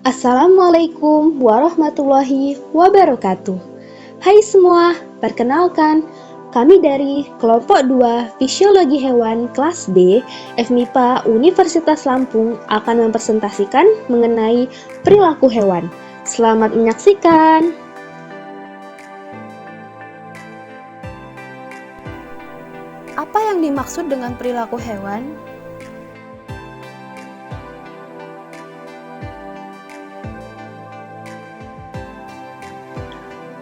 Assalamualaikum warahmatullahi wabarakatuh. Hai semua, perkenalkan, kami dari kelompok 2 Fisiologi Hewan kelas B FMIPA Universitas Lampung akan mempresentasikan mengenai perilaku hewan. Selamat menyaksikan. Apa yang dimaksud dengan perilaku hewan?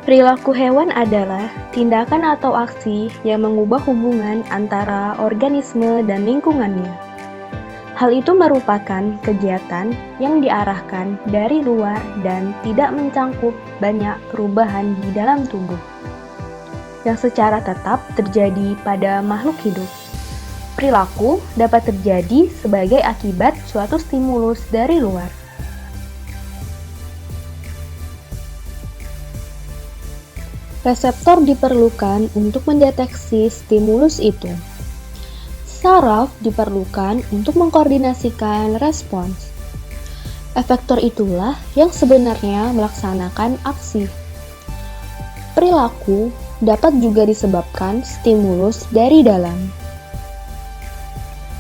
Perilaku hewan adalah tindakan atau aksi yang mengubah hubungan antara organisme dan lingkungannya. Hal itu merupakan kegiatan yang diarahkan dari luar dan tidak mencangkup banyak perubahan di dalam tubuh, yang secara tetap terjadi pada makhluk hidup. Perilaku dapat terjadi sebagai akibat suatu stimulus dari luar. Reseptor diperlukan untuk mendeteksi stimulus itu. Saraf diperlukan untuk mengkoordinasikan respons. Efektor itulah yang sebenarnya melaksanakan aksi. Perilaku dapat juga disebabkan stimulus dari dalam.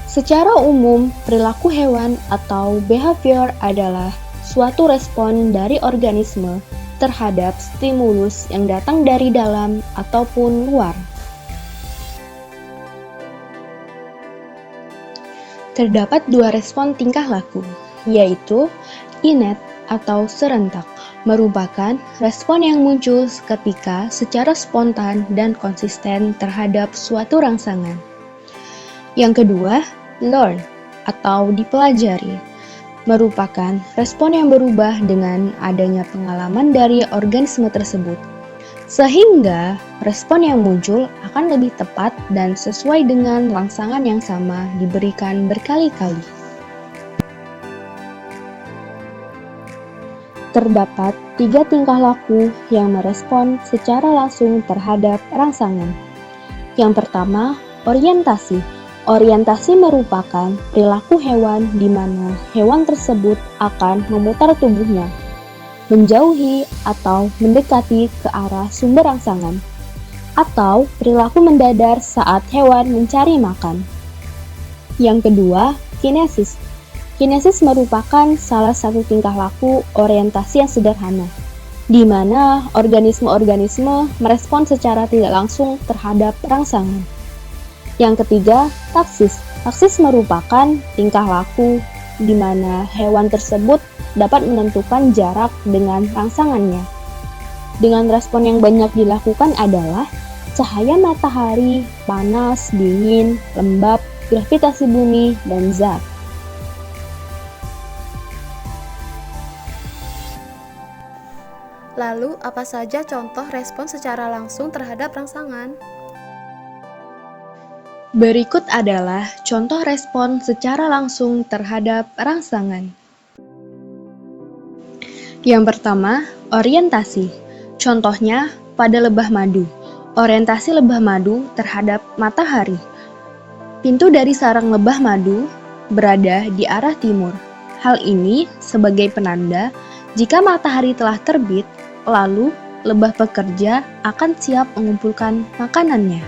Secara umum, perilaku hewan atau behavior adalah suatu respon dari organisme terhadap stimulus yang datang dari dalam ataupun luar. Terdapat dua respon tingkah laku, yaitu innate atau serentak, merupakan respon yang muncul ketika secara spontan dan konsisten terhadap suatu rangsangan. Yang kedua, learn atau dipelajari, merupakan respon yang berubah dengan adanya pengalaman dari organisme tersebut, sehingga respon yang muncul akan lebih tepat dan sesuai dengan rangsangan yang sama diberikan berkali-kali. Terdapat 3 tingkah laku yang merespon secara langsung terhadap rangsangan. Yang pertama, orientasi. Orientasi merupakan perilaku hewan di mana hewan tersebut akan memutar tubuhnya, menjauhi atau mendekati ke arah sumber rangsangan, atau perilaku mendadar saat hewan mencari makan. Yang kedua, kinesis. Kinesis merupakan salah satu tingkah laku orientasi yang sederhana, di mana organisme-organisme merespon secara tidak langsung terhadap rangsangan. Yang ketiga, taksis. Taksis merupakan tingkah laku di mana hewan tersebut dapat menentukan jarak dengan rangsangannya. Dengan respon yang banyak dilakukan adalah cahaya matahari, panas, dingin, lembab, gravitasi bumi, dan zat. Lalu, apa saja contoh respon secara langsung terhadap rangsangan? Berikut adalah contoh respon secara langsung terhadap rangsangan. Yang pertama, orientasi. Contohnya pada lebah madu. Orientasi lebah madu terhadap matahari. Pintu dari sarang lebah madu berada di arah timur. Hal ini sebagai penanda jika matahari telah terbit, lalu lebah pekerja akan siap mengumpulkan makanannya.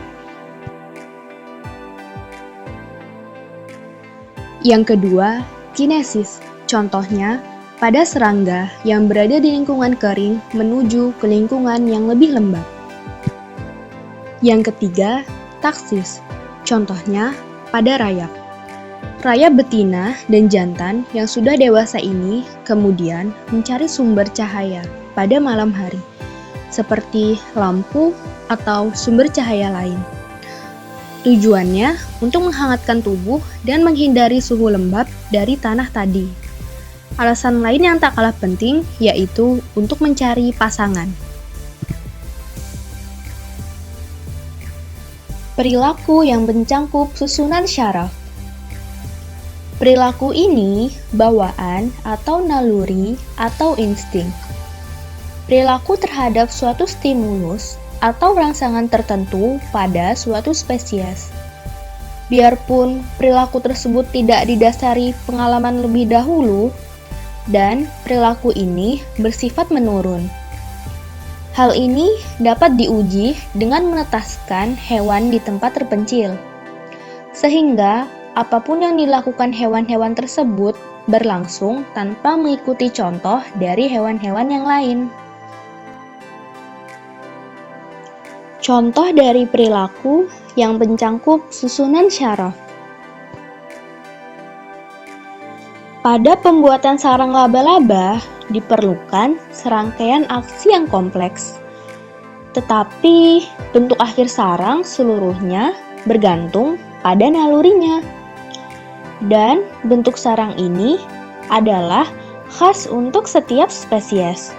Yang kedua, kinesis. Contohnya, pada serangga yang berada di lingkungan kering menuju ke lingkungan yang lebih lembab. Yang ketiga, taksis. Contohnya, pada rayap. Rayap betina dan jantan yang sudah dewasa ini kemudian mencari sumber cahaya pada malam hari, seperti lampu atau sumber cahaya lain. Tujuannya untuk menghangatkan tubuh dan menghindari suhu lembab dari tanah tadi. Alasan lain yang tak kalah penting yaitu untuk mencari pasangan. Perilaku yang mencangkup susunan syaraf. Perilaku ini bawaan atau naluri atau insting. Perilaku terhadap suatu stimulus atau rangsangan tertentu pada suatu spesies. Biarpun perilaku tersebut tidak didasari pengalaman lebih dahulu, dan perilaku ini bersifat menurun. Hal ini dapat diuji dengan menetaskan hewan di tempat terpencil, sehingga apapun yang dilakukan hewan-hewan tersebut berlangsung tanpa mengikuti contoh dari hewan-hewan yang lain. Contoh dari perilaku yang mencangkup susunan syaraf. Pada pembuatan sarang laba-laba, diperlukan serangkaian aksi yang kompleks. Tetapi, bentuk akhir sarang seluruhnya bergantung pada nalurinya. Dan bentuk sarang ini adalah khas untuk setiap spesies,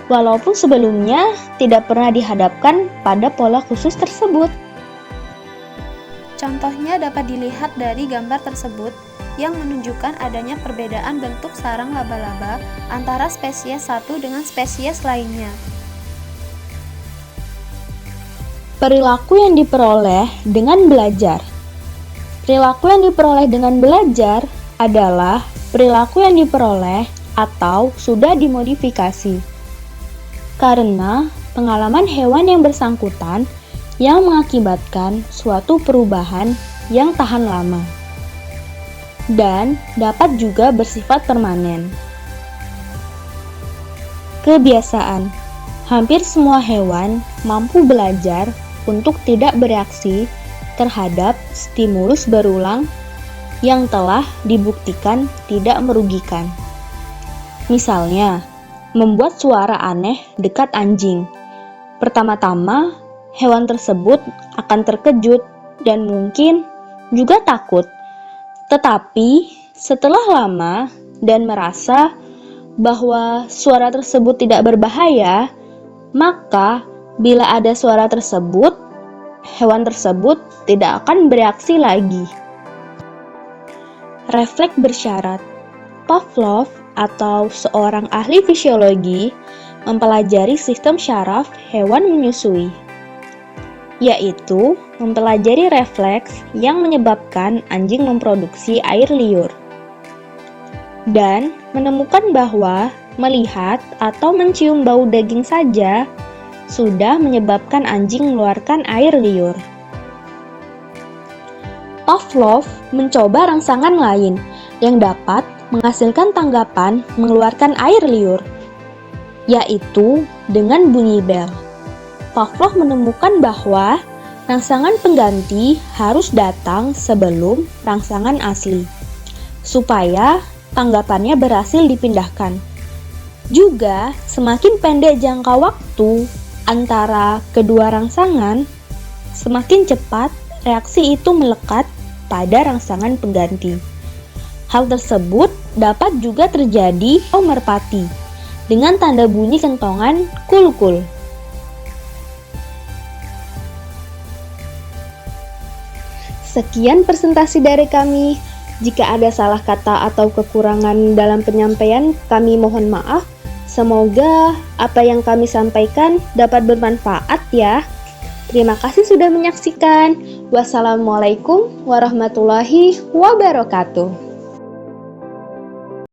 walaupun sebelumnya tidak pernah dihadapkan pada pola khusus tersebut. Contohnya dapat dilihat dari gambar tersebut yang menunjukkan adanya perbedaan bentuk sarang laba-laba antara spesies satu dengan spesies lainnya. Perilaku yang diperoleh dengan belajar. Perilaku yang diperoleh dengan belajar adalah perilaku yang diperoleh atau sudah dimodifikasi karena pengalaman hewan yang bersangkutan yang mengakibatkan suatu perubahan yang tahan lama dan dapat juga bersifat permanen. Kebiasaan. Hampir semua hewan mampu belajar untuk tidak bereaksi terhadap stimulus berulang yang telah dibuktikan tidak merugikan. Misalnya, membuat suara aneh dekat anjing. Pertama-tama, hewan tersebut akan terkejut dan mungkin juga takut. Tetapi, setelah lama dan merasa bahwa suara tersebut tidak berbahaya, maka bila ada suara tersebut, hewan tersebut tidak akan bereaksi lagi. Refleks bersyarat. Pavlov atau seorang ahli fisiologi mempelajari sistem syaraf hewan menyusui, yaitu mempelajari refleks yang menyebabkan anjing memproduksi air liur, dan menemukan bahwa melihat atau mencium bau daging saja sudah menyebabkan anjing mengeluarkan air liur. Pavlov mencoba rangsangan lain yang dapat menghasilkan tanggapan mengeluarkan air liur, yaitu dengan bunyi bel. Pavlov menemukan bahwa rangsangan pengganti harus datang sebelum rangsangan asli, supaya tanggapannya berhasil dipindahkan. Juga, semakin pendek jangka waktu antara kedua rangsangan, semakin cepat reaksi itu melekat pada rangsangan pengganti. Hal tersebut dapat juga terjadi atau merpati dengan tanda bunyi kentongan kul-kul. Sekian presentasi dari kami. Jika ada salah kata atau kekurangan dalam penyampaian, kami mohon maaf. Semoga apa yang kami sampaikan dapat bermanfaat ya. Terima kasih sudah menyaksikan. Wassalamualaikum warahmatullahi wabarakatuh.